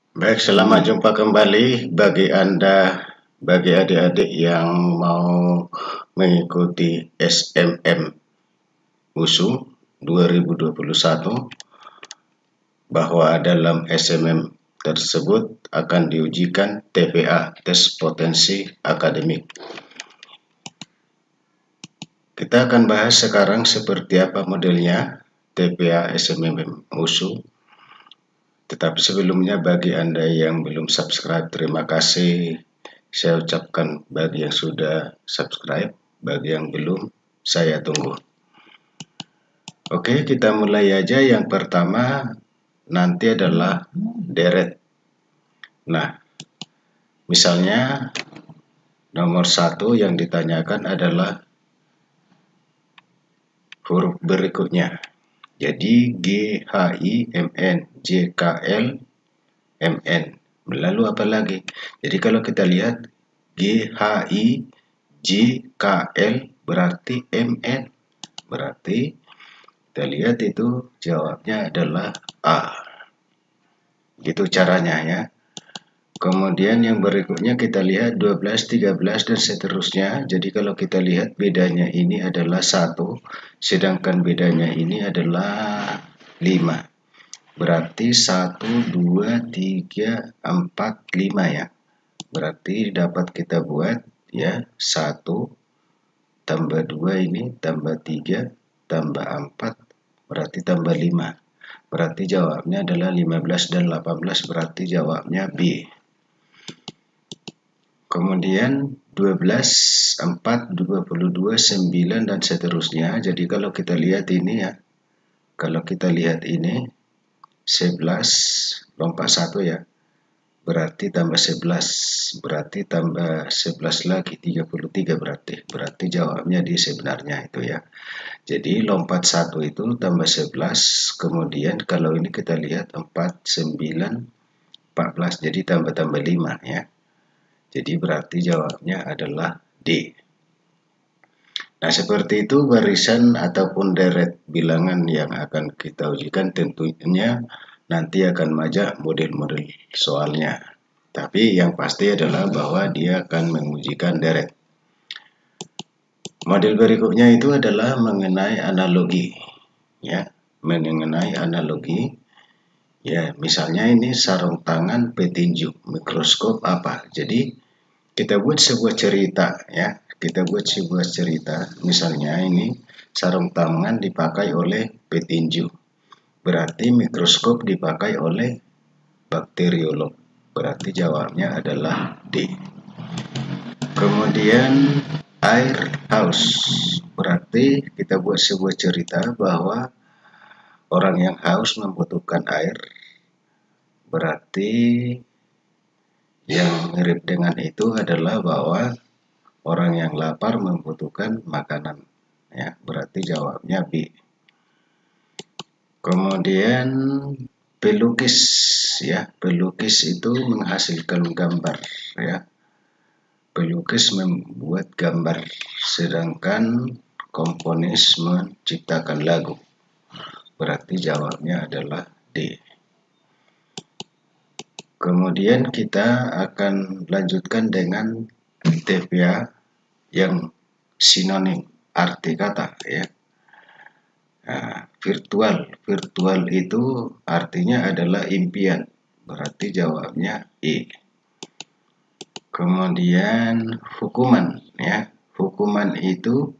Baik, selamat jumpa kembali bagi adik-adik yang mau mengikuti SMM USU 2021, bahwa dalam SMM tersebut akan diujikan TPA, tes potensi akademik. Kita akan bahas sekarang seperti apa modelnya TPA SMM USU. Tetapi sebelumnya, bagi Anda yang belum subscribe, terima kasih saya ucapkan. Bagi yang sudah subscribe, bagi yang belum, saya tunggu. Oke, kita mulai aja. Yang pertama nanti adalah deret. Nah, misalnya nomor 1 yang ditanyakan adalah huruf berikutnya. Jadi G, H, I, M, N, J, K, L, M, N. Lalu apa lagi? Jadi kalau kita lihat G, H, I, J, K, L berarti M, N. Berarti kita lihat itu jawabnya adalah A. Gitu caranya ya. Kemudian yang berikutnya kita lihat 12, 13 dan seterusnya. Jadi kalau kita lihat bedanya ini adalah 1, sedangkan bedanya ini adalah 5. Berarti 1, 2, 3, 4, 5 ya. Berarti dapat kita buat ya 1 tambah 2 ini tambah 3 tambah 4 berarti tambah 5. Berarti jawabnya adalah 15 dan 18, berarti jawabnya B. Kemudian 12, 4, 22, 9 dan seterusnya. Jadi kalau kita lihat ini ya. Kalau kita lihat ini 11 lompat 1 ya. Berarti tambah 11. Berarti tambah 11 lagi 33 berarti jawabnya di sebenarnya itu ya. Jadi lompat 1 itu tambah 11. Kemudian kalau ini kita lihat 4, 9, 14. Jadi tambah 5 ya. Jadi berarti jawabnya adalah D. Nah, seperti itu barisan ataupun deret bilangan yang akan kita ujikan. Tentunya nanti akan banyak model-model soalnya. Tapi yang pasti adalah bahwa dia akan mengujikan deret. Model berikutnya itu adalah mengenai analogi. Ya, mengenai analogi. Ya, misalnya ini sarung tangan, petinju, mikroskop apa. Jadi kita buat sebuah cerita ya. Kita buat sebuah cerita. Misalnya ini sarung tangan dipakai oleh petinju. Berarti mikroskop dipakai oleh bakteriolog. Berarti jawabnya adalah D. Kemudian air haus. Berarti kita buat sebuah cerita bahwa orang yang haus membutuhkan air. Berarti yang mirip dengan itu adalah bahwa orang yang lapar membutuhkan makanan. Ya, berarti jawabnya B. Kemudian pelukis ya, pelukis itu menghasilkan gambar ya. Pelukis membuat gambar, sedangkan komponis menciptakan lagu. Berarti jawabnya adalah D. Kemudian kita akan lanjutkan dengan TPA yang sinonim arti kata ya. Nah, virtual itu artinya adalah impian, berarti jawabnya E. Kemudian hukuman ya, hukuman itu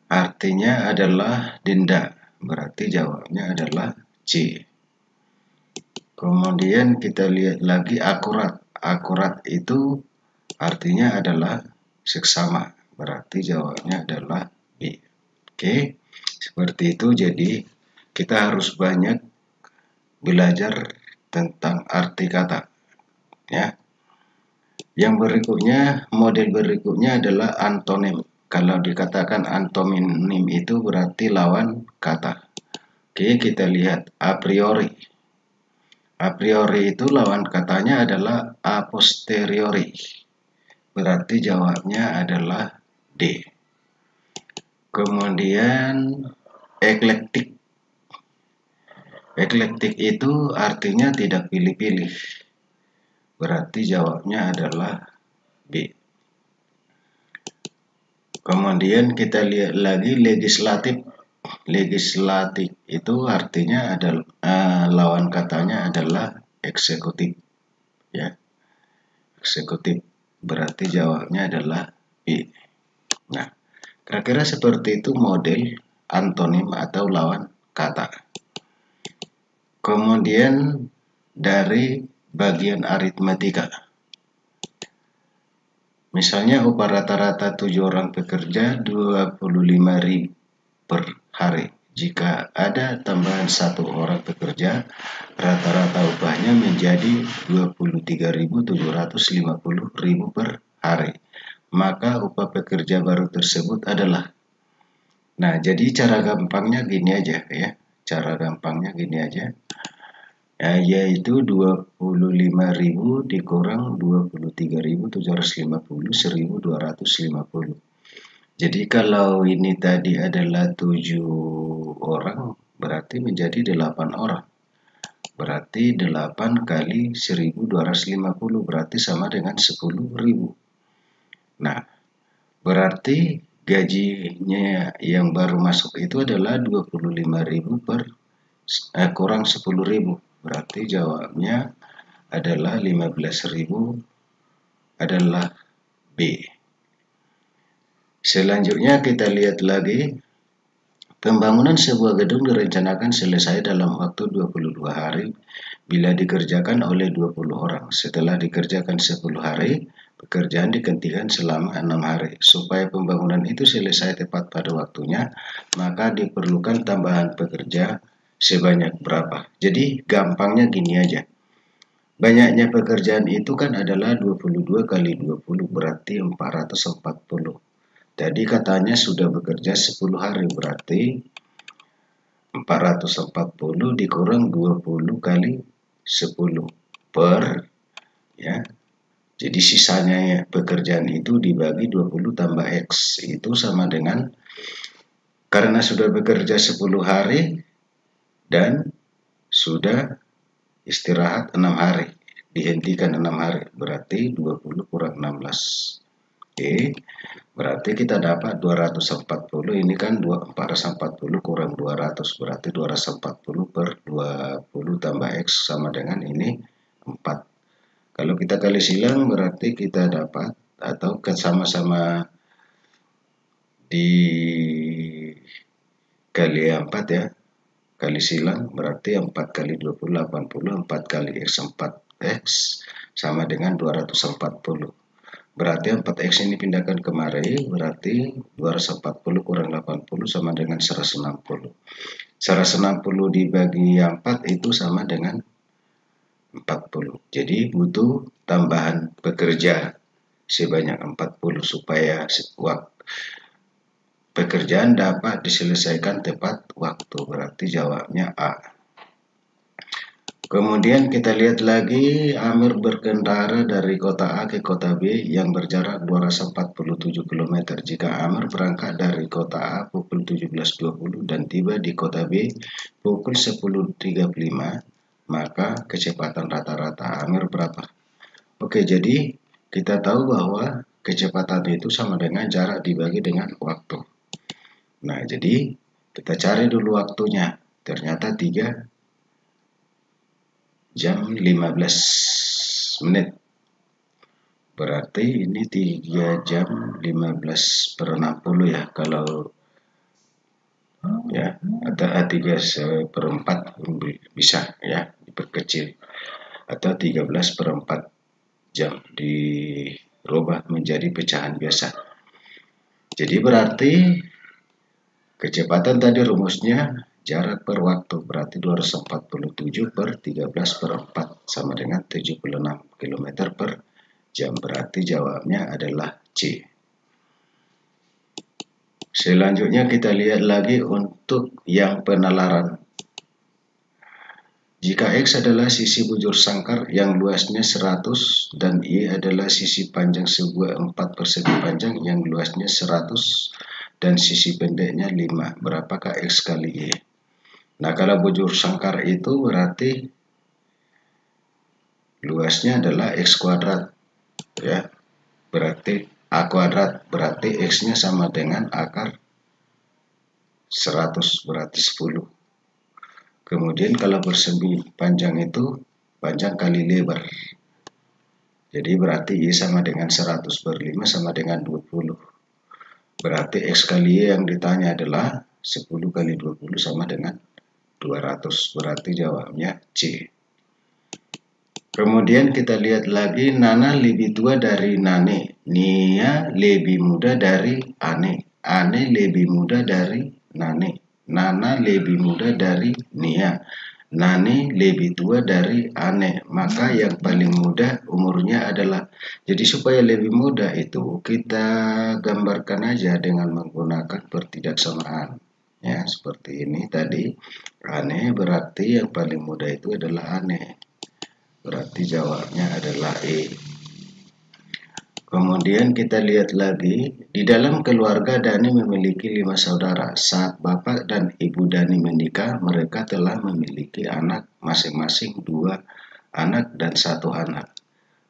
artinya adalah denda, berarti jawabnya adalah C. Kemudian kita lihat lagi akurat. Akurat itu artinya adalah seksama, berarti jawabnya adalah B. Oke, seperti itu. Jadi kita harus banyak belajar tentang arti kata ya. Yang berikutnya, model berikutnya adalah antonim. Kalau dikatakan antonim itu berarti lawan kata. Oke, kita lihat a priori. A priori itu lawan katanya adalah a posteriori. Berarti jawabnya adalah D. Kemudian eklektik. Eklektik itu artinya tidak pilih-pilih. Berarti jawabnya adalah B. Kemudian kita lihat lagi legislatif. Legislatif itu artinya adalah lawan katanya adalah eksekutif. Ya, eksekutif. Berarti jawabnya adalah B. Nah, kira-kira seperti itu model antonim atau lawan kata. Kemudian dari bagian aritmetika. Misalnya upah rata-rata 7 orang pekerja 25.000 per hari. Jika ada tambahan 1 orang pekerja, rata-rata upahnya menjadi 23.750.000 per hari. Maka upah pekerja baru tersebut adalah. Nah, jadi cara gampangnya gini aja ya. Cara gampangnya gini aja. Yaitu 25.000 dikurang 23.750, 1.250. Jadi kalau ini tadi adalah 7 orang, berarti menjadi 8 orang. Berarti 8 kali 1.250 berarti sama dengan 10.000. Nah, berarti gajinya yang baru masuk itu adalah 25.000 kurang 10.000. Berarti jawabnya adalah 15.000 adalah B. Selanjutnya kita lihat lagi. Pembangunan sebuah gedung direncanakan selesai dalam waktu 22 hari bila dikerjakan oleh 20 orang. Setelah dikerjakan 10 hari, pekerjaan dihentikan selama 6 hari. Supaya pembangunan itu selesai tepat pada waktunya, maka diperlukan tambahan pekerja sebanyak berapa. Jadi gampangnya gini aja. Banyaknya pekerjaan itu kan adalah 22 kali 20 berarti 440. Jadi katanya sudah bekerja 10 hari berarti 440 dikurang 20 kali 10 per ya. Jadi sisanya ya, pekerjaan itu dibagi 20 tambah X itu sama dengan karena sudah bekerja 10 hari dan sudah istirahat 6 hari, dihentikan 6 hari berarti 20 kurang 16. Oke, berarti kita dapat 240, ini kan 440 kurang 200, berarti 240 per 20 tambah X sama dengan ini 4. Kalau kita kali silang berarti kita dapat, atau sama-sama di kali 4 ya, kali silang berarti 4 kali 20, 80, 4 kali X 4X sama dengan 240. Berarti 4X ini pindahkan kemari, berarti 240 kurang 80 sama dengan 160. 160 dibagi 4 itu sama dengan 40. Jadi butuh tambahan pekerja sebanyak 40 supaya pekerjaan dapat diselesaikan tepat waktu. Berarti jawabnya A. Kemudian kita lihat lagi, Amir berkendara dari kota A ke kota B yang berjarak 247 km. Jika Amir berangkat dari kota A pukul 17.20 dan tiba di kota B pukul 10.35, maka kecepatan rata-rata Amir berapa? Oke, jadi kita tahu bahwa kecepatan itu sama dengan jarak dibagi dengan waktu. Nah, jadi kita cari dulu waktunya. Ternyata 3 jam 15 menit. Berarti ini 3 jam 15 per 60 ya. Kalau ya, atau 3 per 4 bisa ya, diperkecil. Atau 13 per 4 jam dirubah menjadi pecahan biasa. Jadi berarti kecepatan tadi rumusnya jarak per waktu, berarti 247 per 13 per 4 sama dengan 76 km per jam. Berarti jawabnya adalah C. Selanjutnya kita lihat lagi untuk yang penalaran. Jika X adalah sisi bujur sangkar yang luasnya 100 dan Y adalah sisi panjang sebuah 4 persegi panjang yang luasnya 100 dan sisi pendeknya 5, berapakah X kali Y? Nah, kalau bujur sangkar itu berarti luasnya adalah X kuadrat, ya. Berarti A kuadrat, berarti X-nya sama dengan akar 100, berarti 10. Kemudian kalau persegi panjang itu panjang kali lebar. Jadi berarti Y sama dengan 100 per 5 sama dengan 20. Berarti X kali Y yang ditanya adalah 10 kali 20 sama dengan 200. Berarti jawabnya C. Kemudian kita lihat lagi, Nana lebih tua dari Nane. Nia lebih muda dari Ane. Ane lebih muda dari Nane. Nana lebih muda dari Nia. Nani lebih tua dari Ane. Maka yang paling muda umurnya adalah. Jadi supaya lebih muda itu kita gambarkan aja dengan menggunakan pertidaksamaan. Ya, seperti ini tadi. Ane berarti yang paling muda itu adalah Ane. Berarti jawabnya adalah E. Kemudian kita lihat lagi, di dalam keluarga Dani memiliki 5 saudara. Saat bapak dan ibu Dani menikah, mereka telah memiliki anak masing-masing 2 anak dan 1 anak.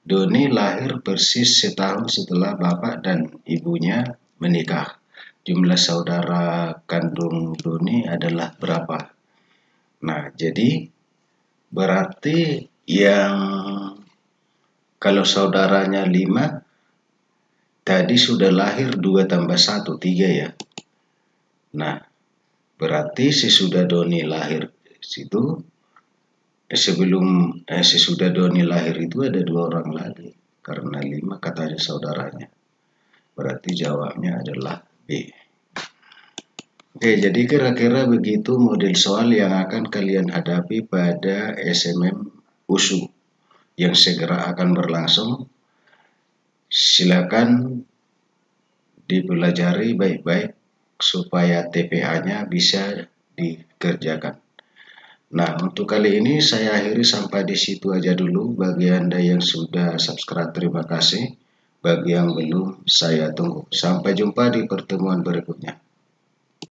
Doni lahir persis setahun setelah bapak dan ibunya menikah. Jumlah saudara kandung Doni adalah berapa? Nah, jadi berarti yang kalau saudaranya 5, tadi sudah lahir 2 tambah 1, 3 ya. Nah, berarti sesudah Doni lahir situ, sesudah Doni lahir itu ada 2 orang lagi. Karena 5 katanya saudaranya. Berarti jawabnya adalah B. Oke, jadi kira-kira begitu model soal yang akan kalian hadapi pada SMM USU yang segera akan berlangsung. Silakan dipelajari baik-baik supaya TPA-nya bisa dikerjakan. Nah, untuk kali ini saya akhiri sampai di situ aja dulu. Bagi Anda yang sudah subscribe, terima kasih. Bagi yang belum, saya tunggu. Sampai jumpa di pertemuan berikutnya.